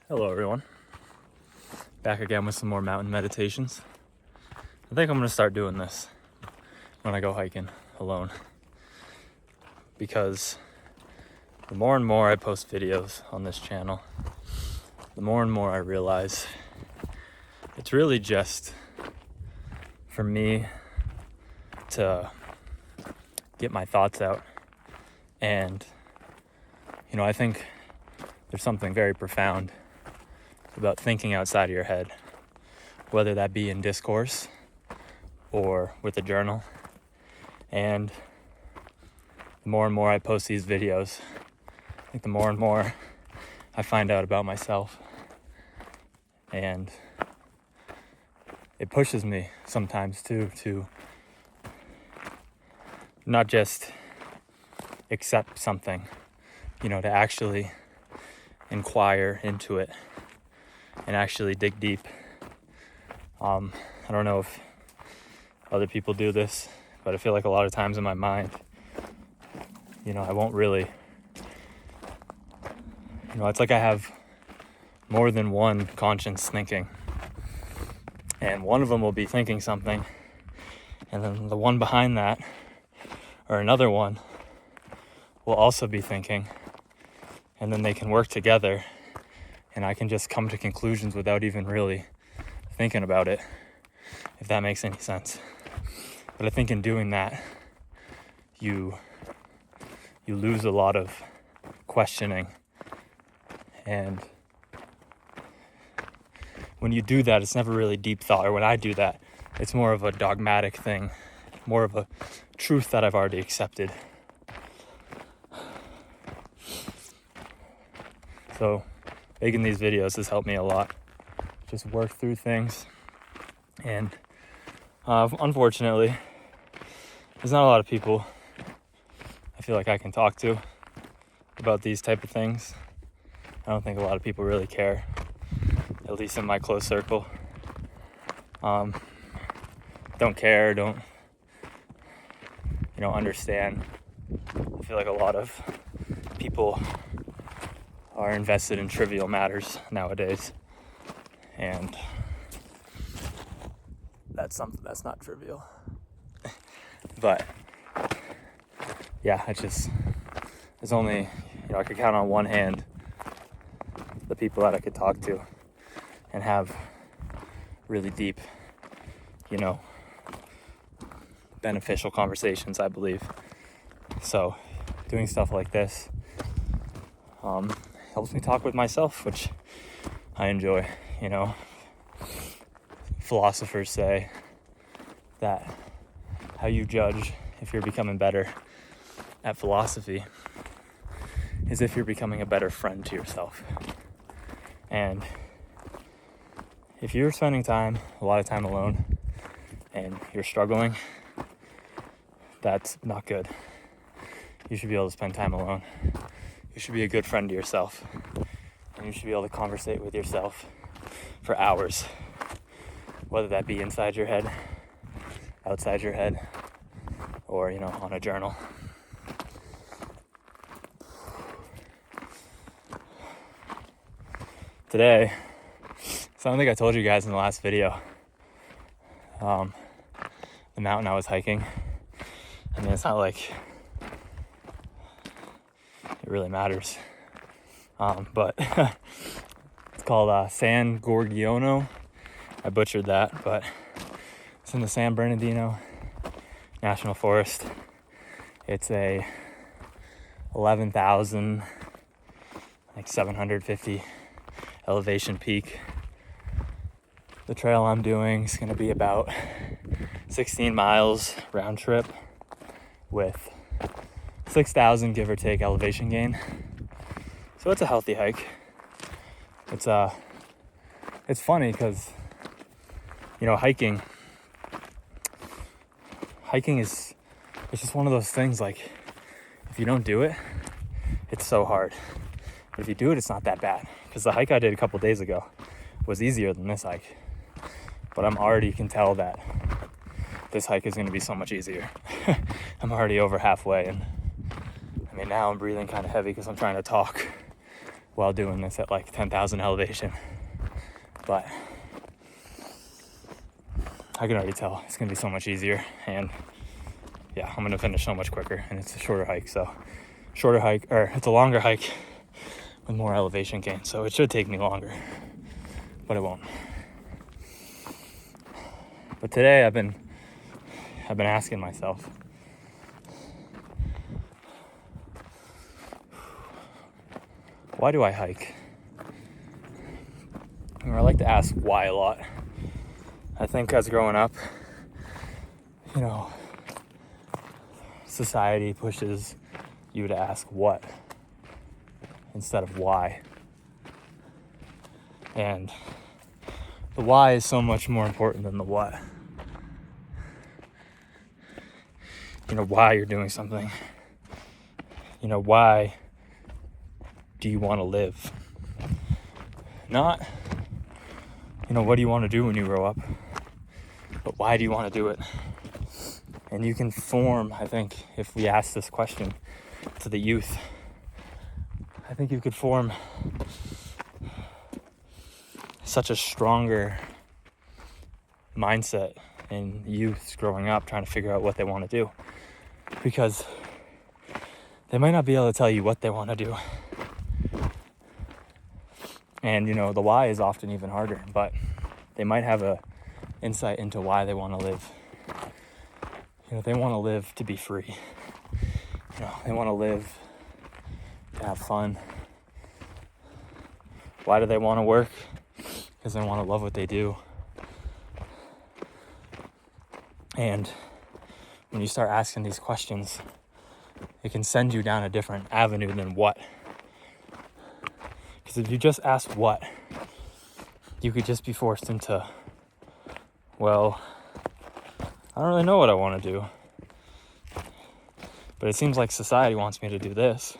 Hello everyone, back again with some more mountain meditations. I think I'm going to start doing this when I go hiking alone, because the more and more I post videos on this channel, the more and more I realize it's really just for me to get my thoughts out. And I think there's something very profound about thinking outside of your head, whether that be in discourse or with a journal. And the more and more I post these videos, I think the more and more I find out about myself. And it pushes me sometimes too to not just accept something, to actually inquire into it and actually dig deep. I don't know if other people do this, but I feel like a lot of times in my mind, I won't really, it's like I have more than one conscience thinking, and one of them will be thinking something, and then the one behind that, or another one, will also be thinking, and then they can work together, and I can just come to conclusions without even really thinking about it, if that makes any sense. But I think in doing that, you lose a lot of questioning. And when you do that, it's never really deep thought. Or when I do that, it's more of a dogmatic thing, more of a truth that I've already accepted. So making these videos has helped me a lot. Just work through things. And unfortunately, there's not a lot of people I feel like I can talk to about these type of things. I don't think a lot of people really care, at least in my close circle. Don't care, don't understand. I feel like a lot of people are invested in trivial matters nowadays, and that's something that's not trivial. But yeah, there's only, I could count on one hand the people that I could talk to and have really deep, beneficial conversations, I believe. So doing stuff like this helps me talk with myself, which I enjoy. Philosophers say that how you judge if you're becoming better at philosophy is if you're becoming a better friend to yourself. And if you're spending a lot of time alone, and you're struggling, that's not good. You should be able to spend time alone. You should be a good friend to yourself. And you should be able to conversate with yourself for hours, whether that be inside your head, outside your head, or, on a journal. Today, so I don't think I told you guys in the last video, the mountain I was hiking. I mean, it's not like it really matters, but it's called San Gorgonio. I butchered that, but it's in the San Bernardino National Forest. It's a 11,750 elevation peak. The trail I'm doing is going to be about 16 miles round trip with 6,000 give or take elevation gain. So it's a healthy hike. It's funny because hiking is, it's just one of those things, like, if you don't do it, it's so hard. But if you do it, it's not that bad. Because the hike I did a couple days ago was easier than this hike. But I'm already can tell that this hike is going to be so much easier. I'm already over halfway, and I mean, now I'm breathing kind of heavy because I'm trying to talk. while doing this at like 10,000 elevation. But I can already tell it's gonna be so much easier, and yeah, I'm gonna finish so much quicker, and it's a shorter hike. So it's a longer hike with more elevation gain, so it should take me longer, but it won't. But today I've been asking myself, why do I hike? I like to ask why a lot. I think as growing up, society pushes you to ask what instead of why. And the why is so much more important than the what. Why you're doing something. Why do you want to live? Not, what do you want to do when you grow up? But why do you want to do it? And you can form, I think, if we ask this question to the youth, I think you could form such a stronger mindset in youths growing up trying to figure out what they want to do. Because they might not be able to tell you what they want to do. And, the why is often even harder, but they might have a insight into why they want to live. They want to live to be free. They want to live to have fun. Why do they want to work? Because they want to love what they do. And when you start asking these questions, it can send you down a different avenue than what. Because if you just ask what, you could just be forced into, well, I don't really know what I want to do. But it seems like society wants me to do this.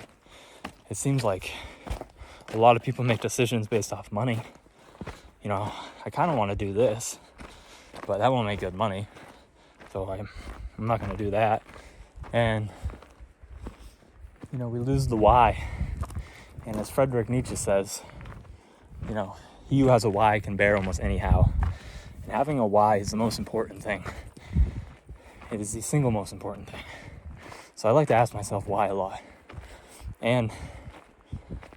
It seems like a lot of people make decisions based off money. I kind of want to do this, but that won't make good money. So I'm not going to do that. And, we lose the why. And as Friedrich Nietzsche says, he who has a why can bear almost anyhow. And having a why is the most important thing. It is the single most important thing. So I like to ask myself why a lot. And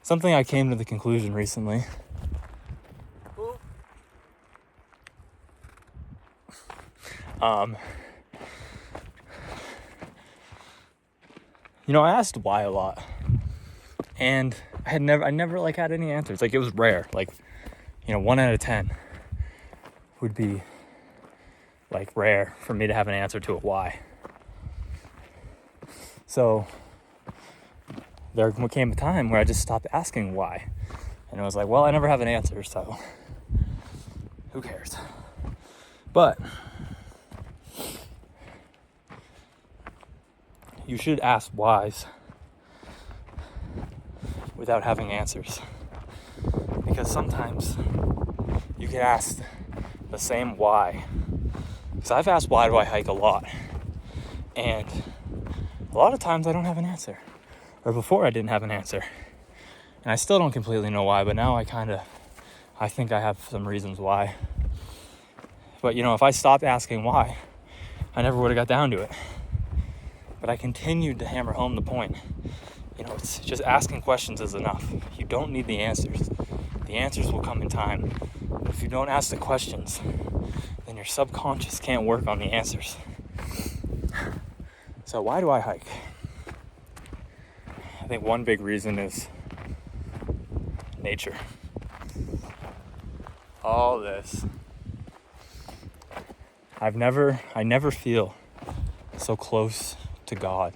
something I came to the conclusion recently, I asked why a lot, and I never had any answers. Like, it was rare. 1 out of 10 would be rare for me to have an answer to a why. So there came a time where I just stopped asking why, and I was like, well, I never have an answer, so who cares? But you should ask whys without having answers, because sometimes you can ask the same why. Because I've asked why do I hike a lot, and a lot of times I don't have an answer, or before I didn't have an answer, and I still don't completely know why, but now I think I have some reasons why. But if I stopped asking why, I never would have got down to it. But I continued to hammer home the point. It's just asking questions is enough. You don't need the answers. The answers will come in time. But if you don't ask the questions, then your subconscious can't work on the answers. So why do I hike? I think one big reason is nature. All this. I never feel so close to God,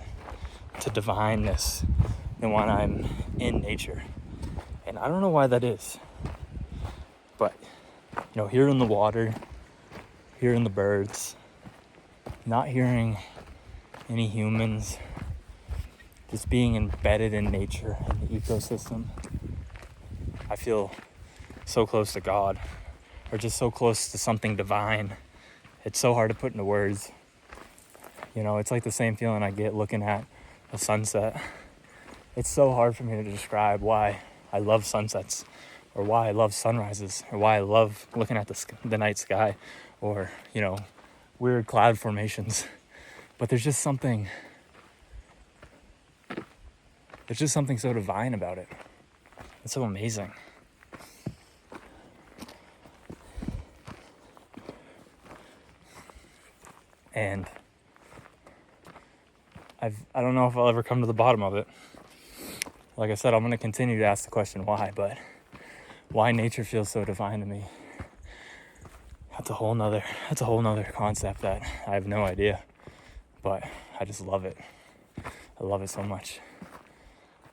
to divineness, than when I'm in nature. And I don't know why that is. But, here in the water, hearing the birds, not hearing any humans, just being embedded in nature and the ecosystem, I feel so close to God, or just so close to something divine. It's so hard to put into words. It's like the same feeling I get looking at a sunset. It's so hard for me to describe why I love sunsets, or why I love sunrises, or why I love looking at the night sky, or, you know, weird cloud formations. But there's just something so divine about it. It's so amazing. And I don't know if I'll ever come to the bottom of it. Like I said, I'm going to continue to ask the question why, but why nature feels so divine to me, that's a whole nother concept that I have no idea, but I just love it. I love it so much.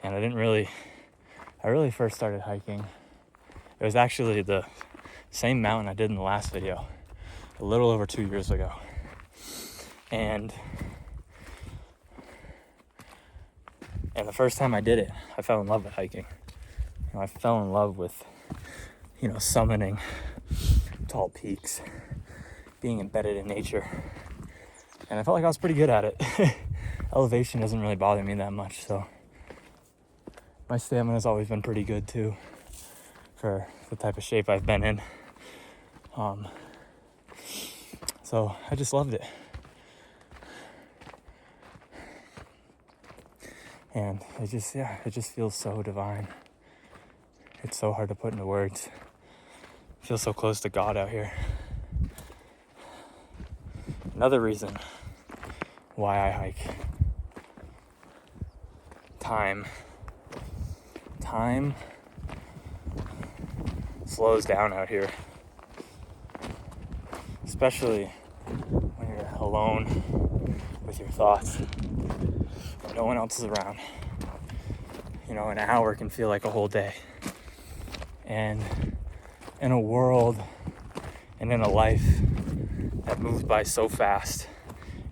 And I really first started hiking. It was actually the same mountain I did in the last video, a little over 2 years ago. And the first time I did it, I fell in love with hiking. You know, I fell in love with, you know, summiting tall peaks, being embedded in nature. And I felt like I was pretty good at it. Elevation doesn't really bother me that much, so my stamina's always been pretty good too for the type of shape I've been in. So I just loved it. And it just feels so divine. It's so hard to put into words. I feel so close to God out here. Another reason why I hike. Time slows down out here. Especially when you're alone with your thoughts. No one else is around. You know, an hour can feel like a whole day. And in a world and in a life that moves by so fast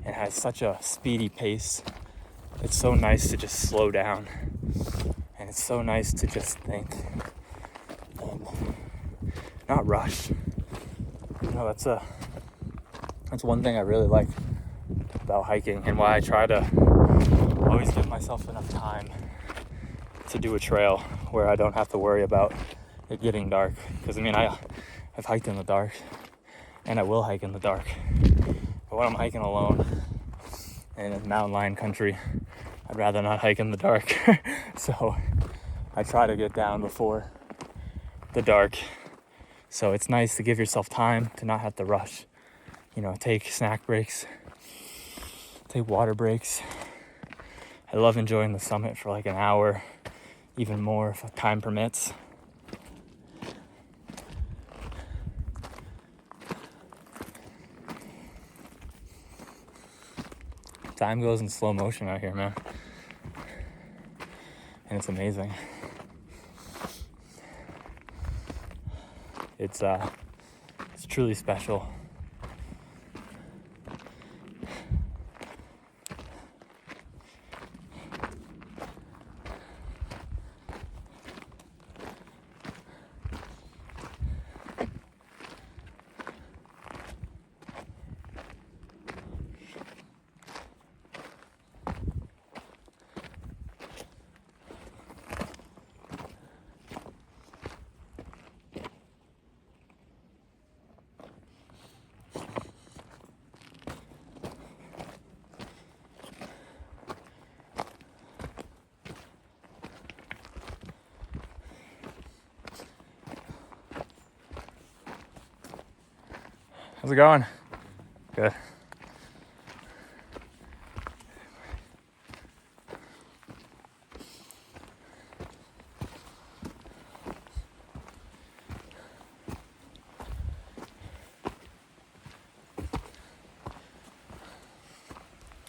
and has such a speedy pace, it's so nice to just slow down. And it's so nice to just think and not rush. You know, that's one thing I really like about hiking, and why I try to always give myself enough time to do a trail where I don't have to worry about it getting dark. Because I mean, I've hiked in the dark, and I will hike in the dark. But when I'm hiking alone in a mountain lion country, I'd rather not hike in the dark. So I try to get down before the dark. So it's nice to give yourself time to not have to rush. You know, take snack breaks, take water breaks. I love enjoying the summit for like an hour, even more if time permits. Time goes in slow motion out here, man. And it's amazing. It's truly special. How's it going? Good.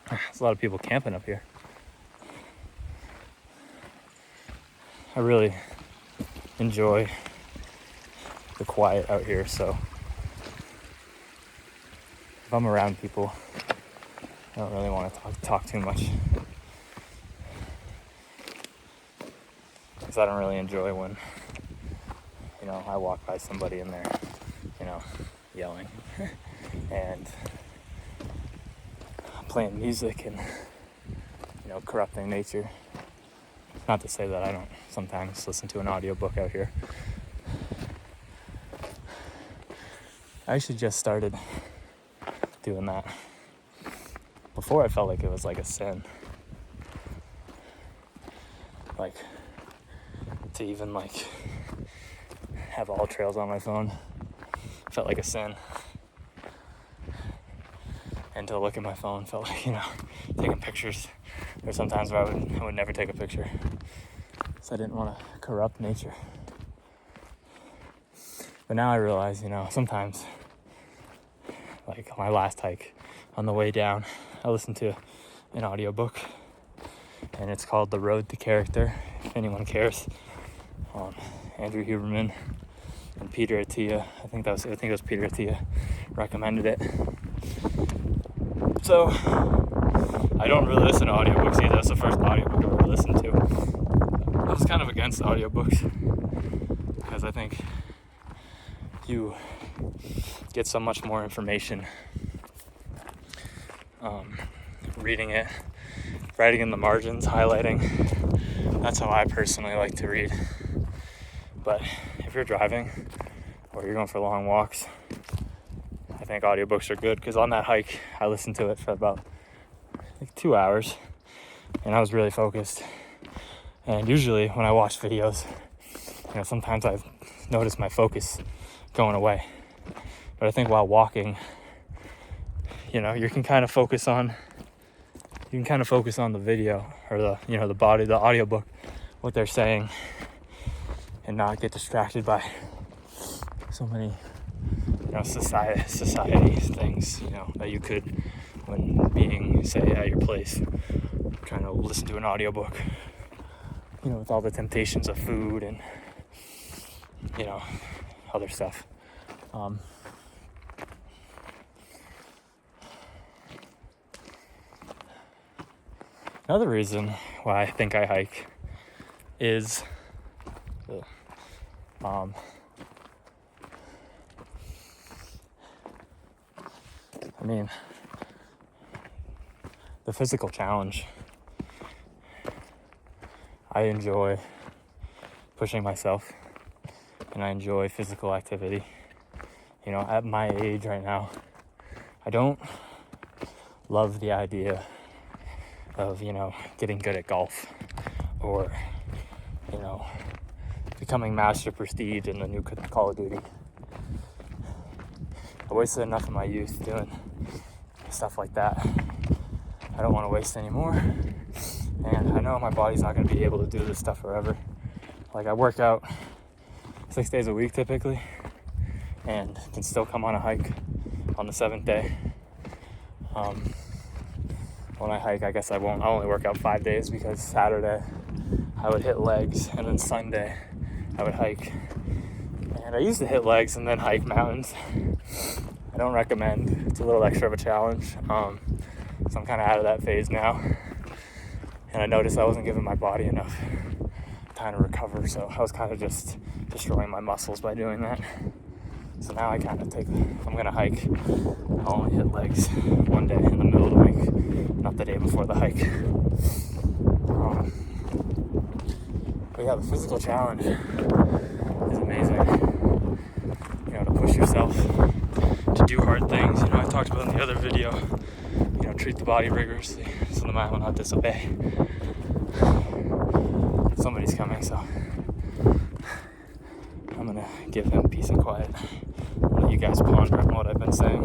There's a lot of people camping up here. I really enjoy the quiet out here, so if I'm around people, I don't really want to talk too much, because I don't really enjoy when, you know, I walk by somebody and they're, you know, yelling and playing music and, you know, corrupting nature. Not to say that I don't sometimes listen to an audiobook out here. I actually just started doing that. Before I felt like it was like a sin. Like, to even like have all trails on my phone felt like a sin. And to look at my phone felt like, taking pictures. There's sometimes where I would never take a picture. So I didn't want to corrupt nature. But now I realize, sometimes, like my last hike, on the way down, I listened to an audiobook, and it's called The Road to Character, if anyone cares. Andrew Huberman and Peter Attia, I think it was Peter Attia recommended it. So I don't really listen to audiobooks either. That's the first audiobook I've ever listened to. I was kind of against audiobooks because I think you get so much more information reading it, writing in the margins, highlighting. That's how I personally like to read. But if you're driving or you're going for long walks, I think audiobooks are good, because on that hike I listened to it for about 2 hours and I was really focused. And usually when I watch videos, sometimes I've noticed my focus going away. But I think while walking, you can kind of focus on the video or the body, the audiobook, what they're saying, and not get distracted by so many society things that you could when being, say, at your place, trying to listen to an audiobook, with all the temptations of food and other stuff. Another reason why I think I hike is the physical challenge. I enjoy pushing myself, and I enjoy physical activity. At my age right now, I don't love the idea of, getting good at golf or, becoming Master Prestige in the new Call of Duty. I wasted enough of my youth doing stuff like that. I don't want to waste any more. And I know my body's not going to be able to do this stuff forever. Like, I work out 6 days a week typically, and can still come on a hike on the 7th day. When I hike, I guess I won't. I'll only work out 5 days, because Saturday I would hit legs, and then Sunday I would hike. And I used to hit legs and then hike mountains. I don't recommend. It's a little extra of a challenge. So I'm kind of out of that phase now. And I noticed I wasn't giving my body enough time to recover, so I was kind of just destroying my muscles by doing that. So now I kind of if I'm going to hike, I'll only hit legs one day in the middle of the week, not the day before the hike. But yeah, the physical challenge is amazing. To push yourself to do hard things. I talked about in the other video, treat the body rigorously so the mind will not disobey. Somebody's coming, so I'm gonna give him peace and quiet. Let you guys ponder on what I've been saying.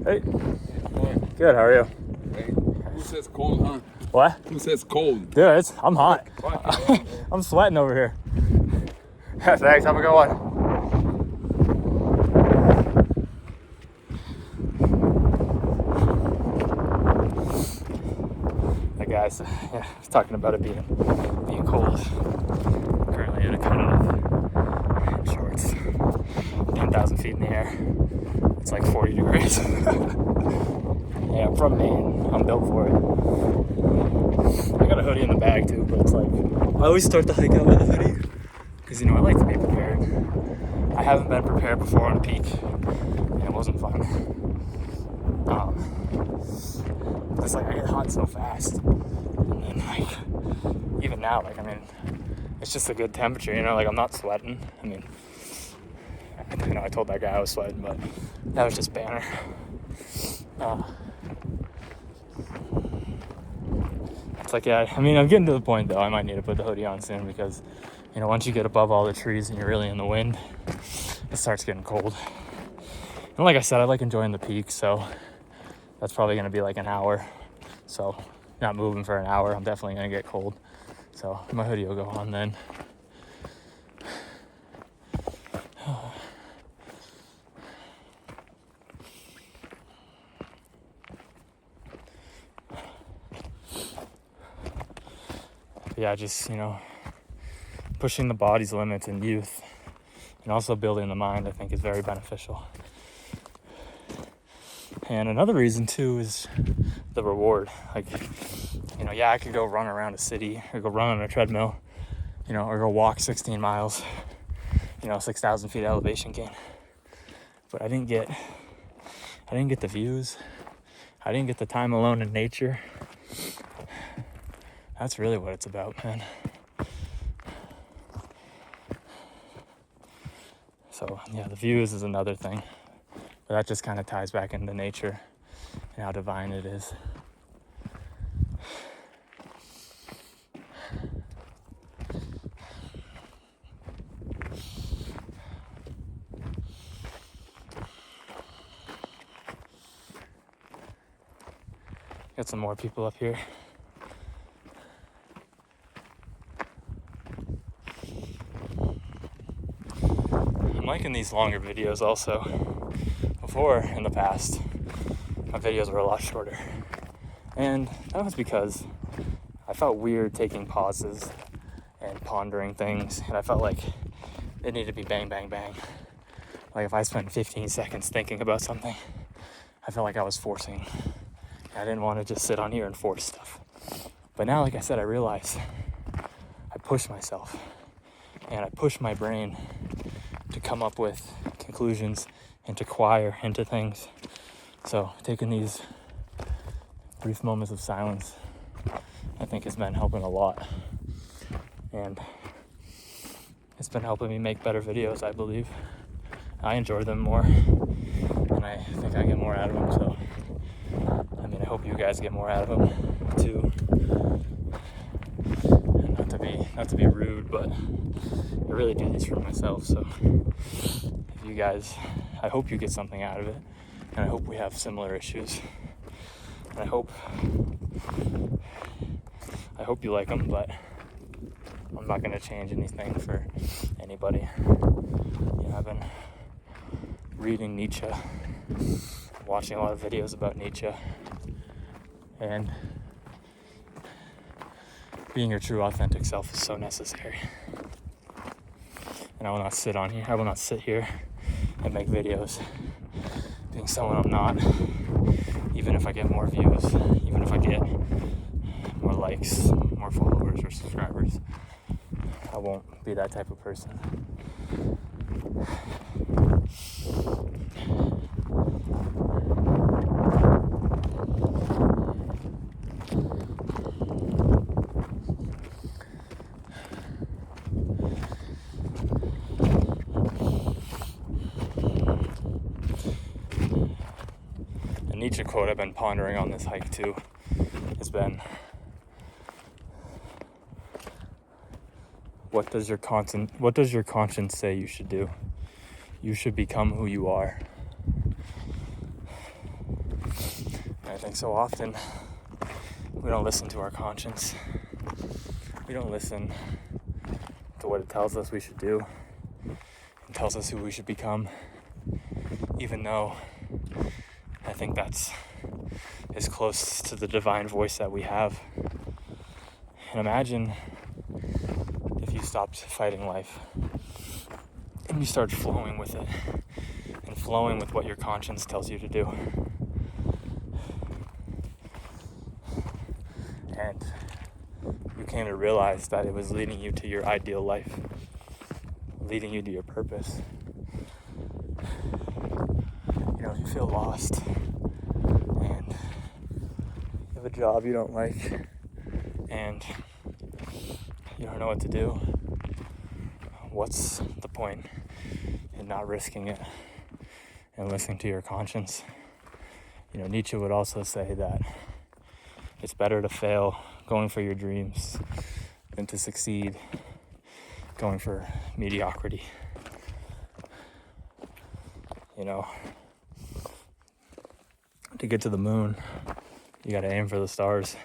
Hey. Good, how are you? Hey. Who says cold, huh? What? Who says cold? Dude, I'm hot. I'm sweating over here. Yeah, thanks, have a good one. That guy's, I was talking about it being cold. Currently in a cutoff, in shorts, 10,000 feet in the air. It's like 40 degrees. Yeah, I'm from Maine. I'm built for it. I got a hoodie in the bag too, but it's like, I always start the hike out with a hoodie because, I like to be prepared. I haven't been prepared before on a peak, and it wasn't fun. It's like I get hot so fast, and then like even now, like I mean, it's just a good temperature, you know. Like I'm not sweating. I mean, I told that guy I was sweating, but that was just banner. It's like, yeah, I mean, I'm getting to the point though. I might need to put the hoodie on soon because, you know, once you get above all the trees and you're really in the wind, it starts getting cold. And like I said, I like enjoying the peak, so that's probably going to be like an hour. So not moving for an hour, I'm definitely going to get cold. So my hoodie will go on then. Yeah, just, you know, pushing the body's limits in youth and also building the mind, I think, is very beneficial. And another reason too is the reward. Like, you know, yeah, I could go run around a city or go run on a treadmill, you know, or go walk 16 miles, you know, 6,000 feet elevation gain. But I didn't get the views. I didn't get the time alone in nature. That's really what it's about, man. So yeah, the views is another thing, but that just kind of ties back into nature and how divine it is. Got some more people up here. I'm liking these longer videos also. Before, in the past, my videos were a lot shorter. And that was because I felt weird taking pauses and pondering things, and I felt like it needed to be bang, bang, bang. Like if I spent 15 seconds thinking about something, I felt like I was forcing. I didn't want to just sit on here and force stuff. But now, like I said, I realize I push myself and I push my brain to come up with conclusions and to acquire into things. So taking these brief moments of silence, I think has been helping a lot. And it's been helping me make better videos, I believe. I enjoy them more, and I think I get more out of them. So, I mean, I hope you guys get more out of them too. And not to be rude, but I really do these for myself. So, if you guys, I hope you get something out of it, and I hope we have similar issues. And I hope you like them, but I'm not going to change anything for anybody. You know, I've been reading Nietzsche, watching a lot of videos about Nietzsche, and being your true authentic self is so necessary. And I will not sit here and make videos being someone I'm not, even if I get more views, even if I get more likes, more followers or subscribers. I won't be that type of person. A Nietzsche quote I've been pondering on this hike too has been, what does your conscience say you should do? You should become who you are. And I think so often we don't listen to our conscience. We don't listen to what it tells us we should do. It tells us who we should become. Even though I think that's as close to the divine voice that we have. And imagine if you stopped fighting life and you start flowing with it and flowing with what your conscience tells you to do. And you came to realize that it was leading you to your ideal life, leading you to your purpose. feel lost and you have a job you don't like and you don't know what to do, what's the point in not risking it and listening to your conscience? You know, Nietzsche would also say that it's better to fail going for your dreams than to succeed going for mediocrity. You know, to get to the moon, you gotta aim for the stars.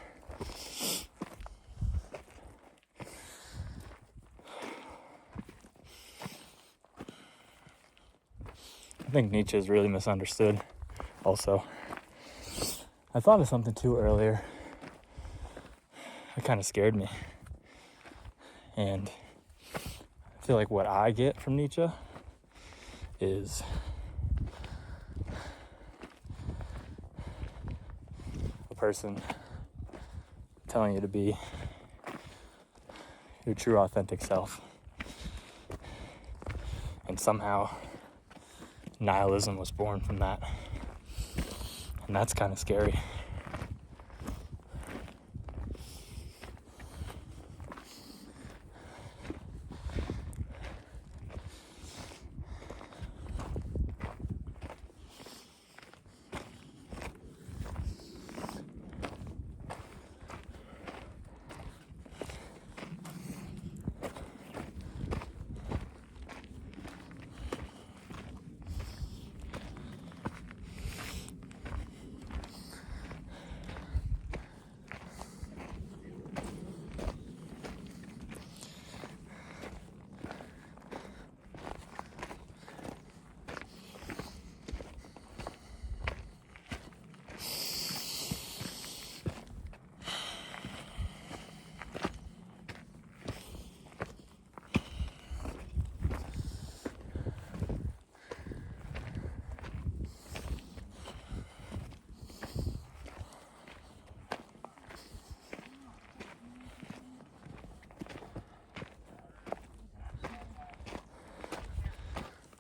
I think Nietzsche is really misunderstood also. I thought of something too earlier. It kind of scared me. And I feel like what I get from Nietzsche is a person telling you to be your true authentic self. And somehow nihilism was born from that. And that's kind of scary.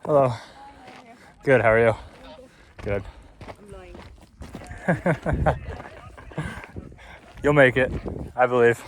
Hello. Hi, how are you? Good, how are you? Good. Good. I'm lying. You'll make it, I believe.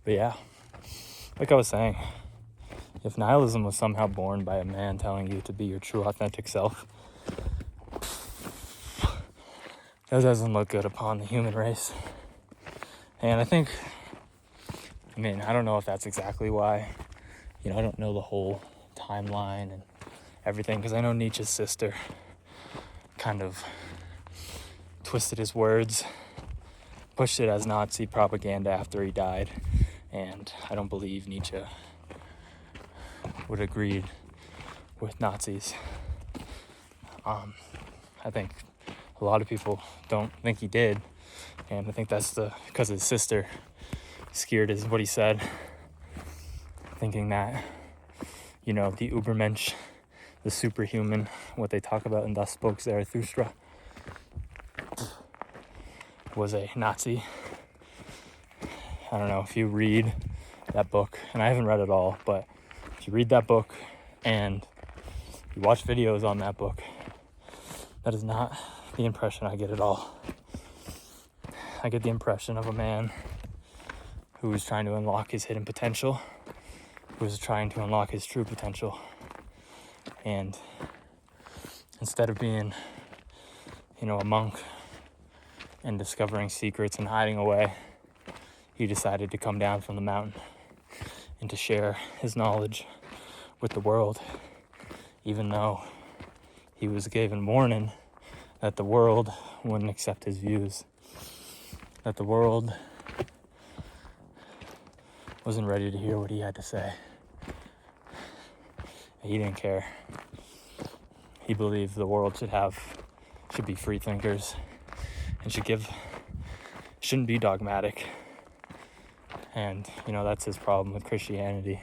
But yeah, like I was saying, if nihilism was somehow born by a man telling you to be your true authentic self, that doesn't look good upon the human race. And I don't know if that's exactly why. You know, I don't know the whole timeline and everything, because I know Nietzsche's sister kind of twisted his words, pushed it as Nazi propaganda after he died. And I don't believe Nietzsche would agree with Nazis. I think a lot of people don't think he did, and I think that's because his sister scared is what he said, thinking that, you know, the Übermensch, the superhuman, what they talk about in Das Spoke Zarathustra, was a Nazi. I don't know if you read that book, and I haven't read it all, but if you read that book and you watch videos on that book, that is not the impression I get at all. I get the impression of a man who is trying to unlock his hidden potential, who is trying to unlock his true potential. And instead of being, you know, a monk and discovering secrets and hiding away, he decided to come down from the mountain and to share his knowledge with the world, even though he was given warning that the world wouldn't accept his views, that the world wasn't ready to hear what he had to say. He didn't care. He believed the world should be free thinkers and shouldn't be dogmatic. And, that's his problem with Christianity.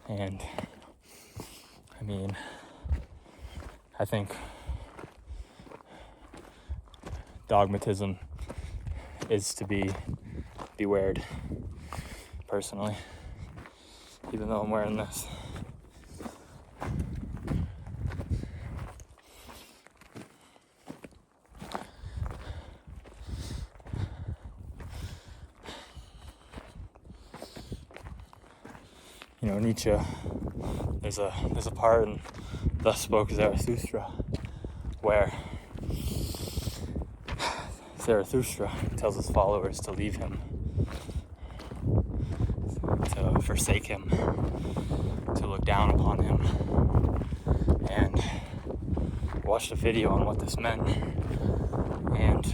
And, I think dogmatism is to be bewaired, personally, even though I'm wearing this. Nietzsche, there's a part in Thus Spoke Zarathustra where Zarathustra tells his followers to leave him, to forsake him, to look down upon him. And I watched a video on what this meant, and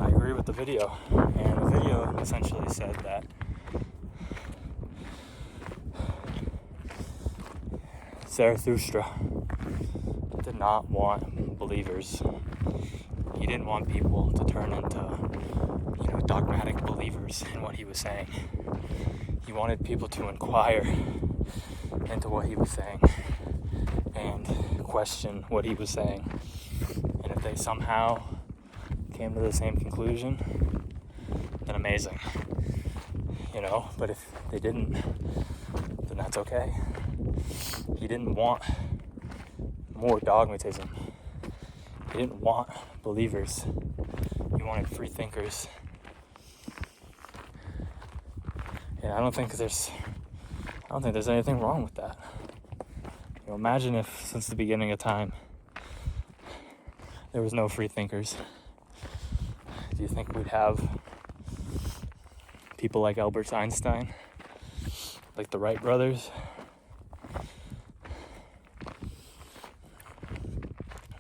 I agree with the video. And the video essentially said that Zarathustra did not want believers. He didn't want people to turn into, dogmatic believers in what he was saying. He wanted people to inquire into what he was saying and question what he was saying. And if they somehow came to the same conclusion, then amazing. But if they didn't, then that's okay. He didn't want more dogmatism. He didn't want believers. He wanted free thinkers. And I don't think there's anything wrong with that. Imagine if since the beginning of time there was no free thinkers. Do you think we'd have people like Albert Einstein, like the Wright brothers?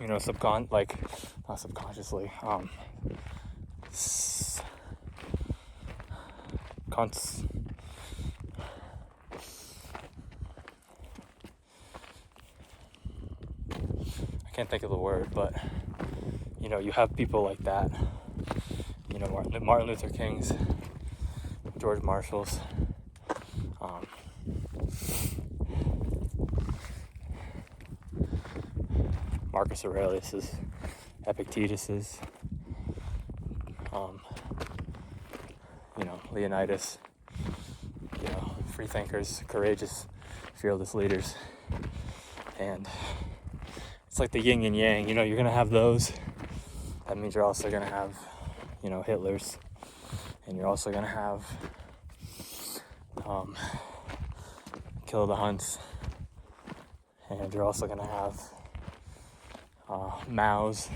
Not subconsciously, I can't think of the word, but you have people like that, Martin Luther King's, George Marshall's, Marcus Aurelius's, Epictetus's, Leonidas, free thinkers, courageous, fearless leaders. And it's like the yin and yang, you're going to have those. That means you're also going to have, Hitlers. And you're also going to have Kill the Hunts. And you're also going to have Mao's.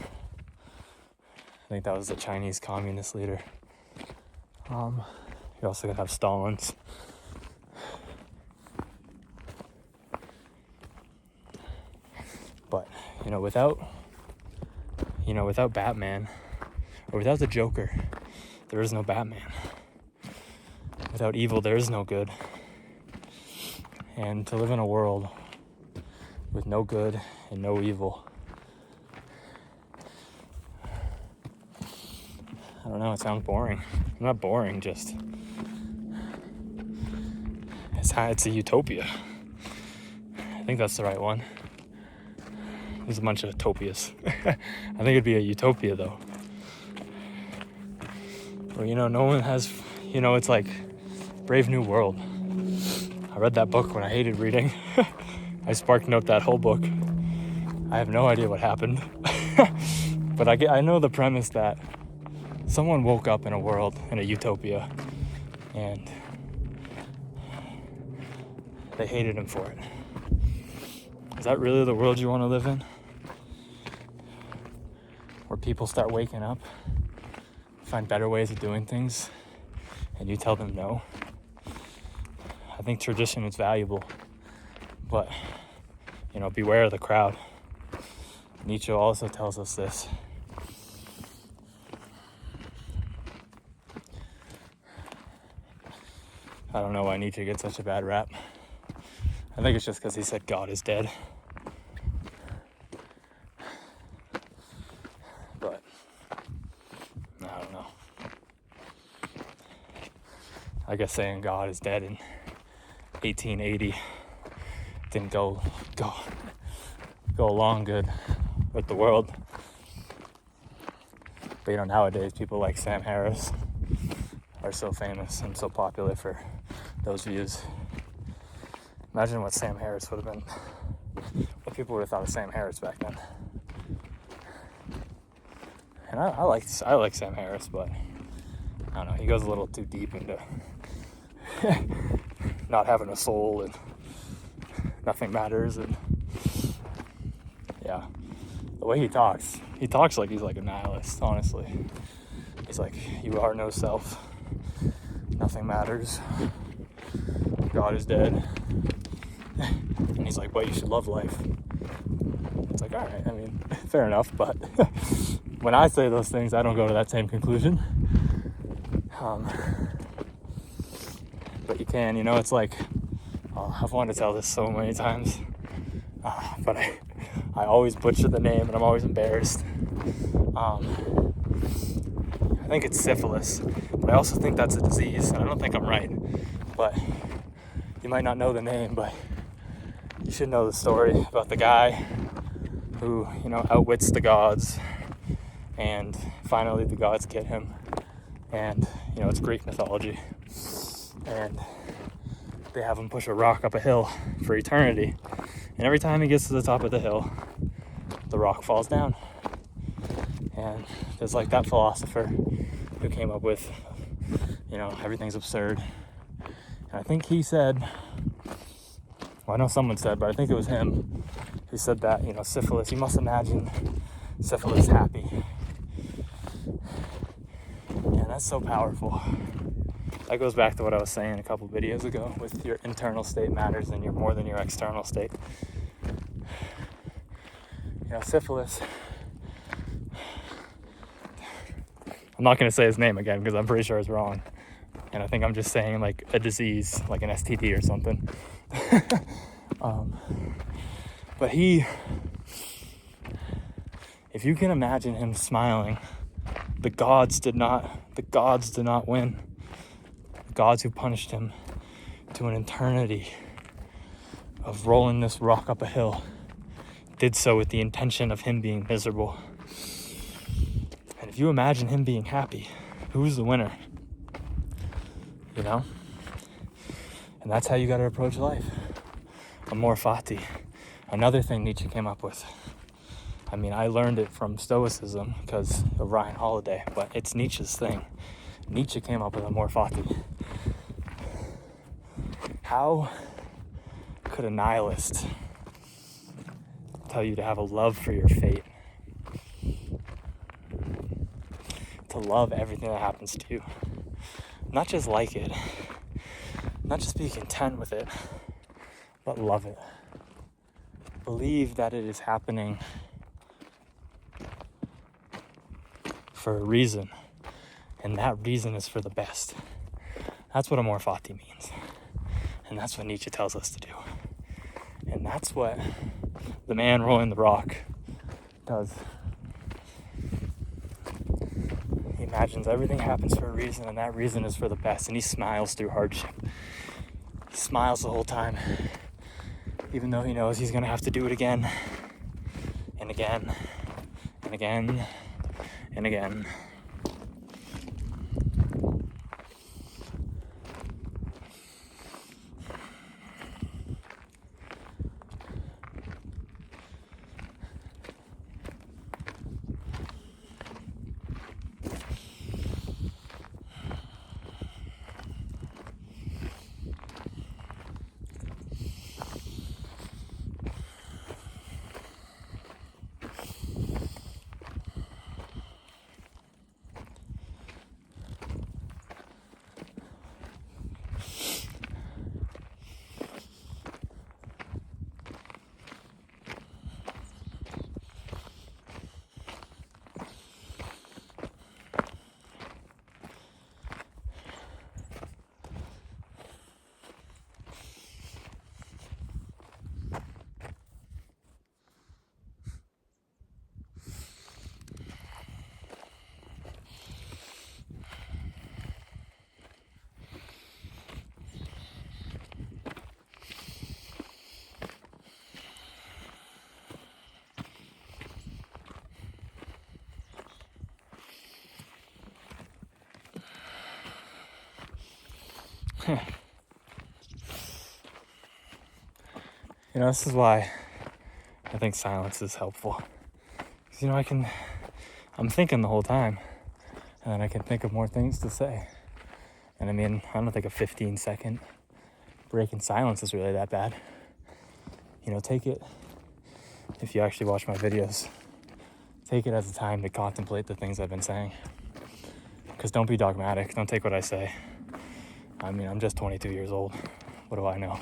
I think that was the Chinese communist leader. You're also going to have Stalin's. But, without Batman, or without the Joker, there is no Batman. Without evil, there is no good. And to live in a world with no good and no evil, I don't know, it sounds boring. Not boring, just it's a utopia. I think that's the right one. There's a bunch of utopias. I think it'd be a utopia, though. Where, no one has, it's like Brave New World. I read that book when I hated reading. I spark note that whole book. I have no idea what happened. But I know the premise that someone woke up in a world, in a utopia, and they hated him for it. Is that really the world you want to live in? Where people start waking up, find better ways of doing things, and you tell them no? I think tradition is valuable, but, beware of the crowd. Nietzsche also tells us this. I don't know why Nietzsche gets such a bad rap. I think it's just because he said God is dead. But I don't know. I guess saying God is dead in 1880 didn't go along good with the world. But you know, nowadays people like Sam Harris are so famous and so popular for those views. Imagine what Sam Harris would have been, what people would have thought of Sam Harris back then. And I like Sam Harris, but I don't know, he goes a little too deep into not having a soul and nothing matters, and yeah, the way he talks like he's like a nihilist, honestly. He's like, you are no self, nothing matters, God is dead. And he's like, but you should love life. It's like, all right, I mean, fair enough, but when I say those things, I don't go to that same conclusion. But you can, you know, it's like, I've wanted to tell this so many times, but I always butcher the name and I'm always embarrassed. I think it's syphilis, but I also think that's a disease, and I don't think I'm right. But you might not know the name, but you should know the story about the guy who, you know, outwits the gods, and finally the gods get him. And, you know, it's Greek mythology. And they have him push a rock up a hill for eternity. And every time he gets to the top of the hill, the rock falls down. And there's like that philosopher who came up with, you know, everything's absurd. And I think he said, well, I know someone said, but I think it was him who said that, you know, syphilis, you must imagine syphilis happy. And that's so powerful. That goes back to what I was saying a couple videos ago, with your internal state matters and you're more than your external state. You know, syphilis, I'm not going to say his name again because I'm pretty sure it's wrong. And I think I'm just saying like a disease, like an STD or something. But if you can imagine him smiling, the gods did not win. The gods who punished him to an eternity of rolling this rock up a hill did so with the intention of him being miserable. And if you imagine him being happy, who's the winner? You know? And that's how you got to approach life. Amor fati. Another thing Nietzsche came up with. I mean, I learned it from Stoicism because of Ryan Holiday, but it's Nietzsche's thing. Nietzsche came up with amor fati. How could a nihilist tell you to have a love for your fate? To love everything that happens to you. Not just like it. Not just be content with it, but love it. Believe that it is happening for a reason, and that reason is for the best. That's what amor fati means, and that's what Nietzsche tells us to do, and that's what the man rolling the rock does. He imagines everything happens for a reason, and that reason is for the best, and he smiles through hardship. He smiles the whole time, even though he knows he's gonna have to do it again and again and again and again. You know, this is why I think silence is helpful. Because, you know, I'm thinking the whole time, and then I can think of more things to say. And I mean, I don't think a 15-second break in silence is really that bad. You know, take it, if you actually watch my videos, take it as a time to contemplate the things I've been saying. Because don't be dogmatic. Don't take what I say. I mean, I'm just 22 years old. What do I know?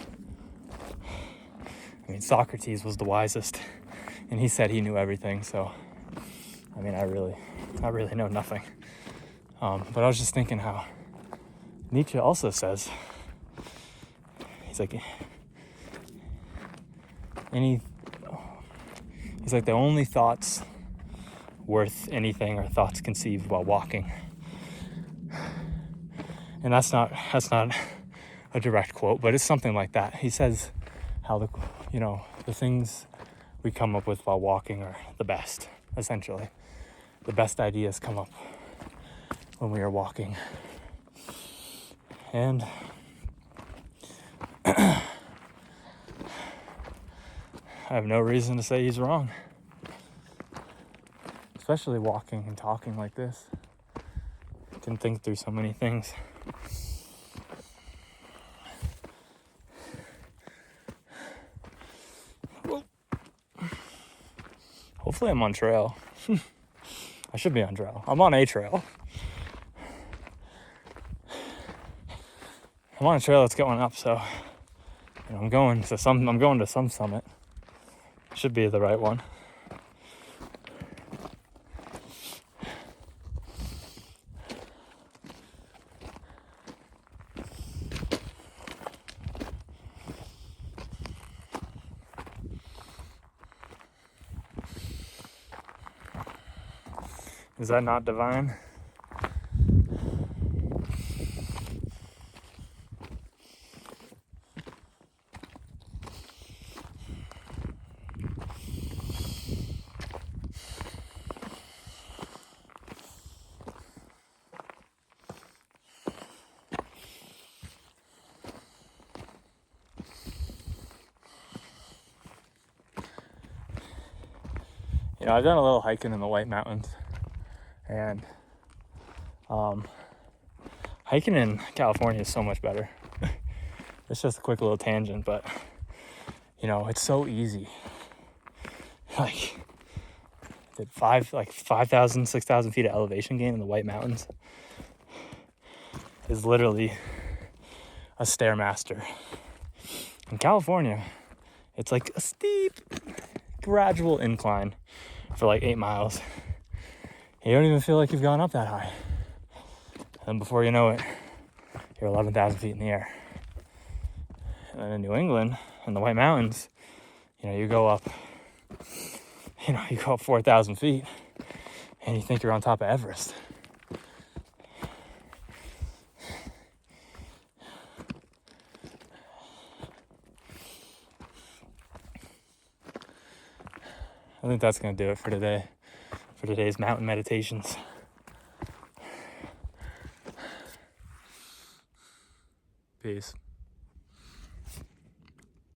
I mean, Socrates was the wisest, and he said he knew everything. So, I mean, I really know nothing. But I was just thinking how Nietzsche also says, he's like, the only thoughts worth anything are thoughts conceived while walking. And that's not a direct quote, but it's something like that. He says how the things we come up with while walking are the best, essentially. The best ideas come up when we are walking. And I have no reason to say he's wrong. Especially walking and talking like this. I can think through so many things. Hopefully I'm on trail. I should be on trail. I'm on a trail. I'm on a trail that's going up, so you know, I'm going to some summit. Should be the right one. Is that not divine? You know, I've done a little hiking in the White Mountains, and hiking in California is so much better. It's just a quick little tangent, but you know, it's so easy. Like 5,000, 6,000 feet of elevation gain in the White Mountains is literally a Stairmaster. In California, it's like a steep, gradual incline for like 8 miles. You don't even feel like you've gone up that high. And before you know it, you're 11,000 feet in the air. And then in New England, in the White Mountains, you know, you go up 4,000 feet and you think you're on top of Everest. I think that's going to do it for today, for today's mountain meditations. Peace.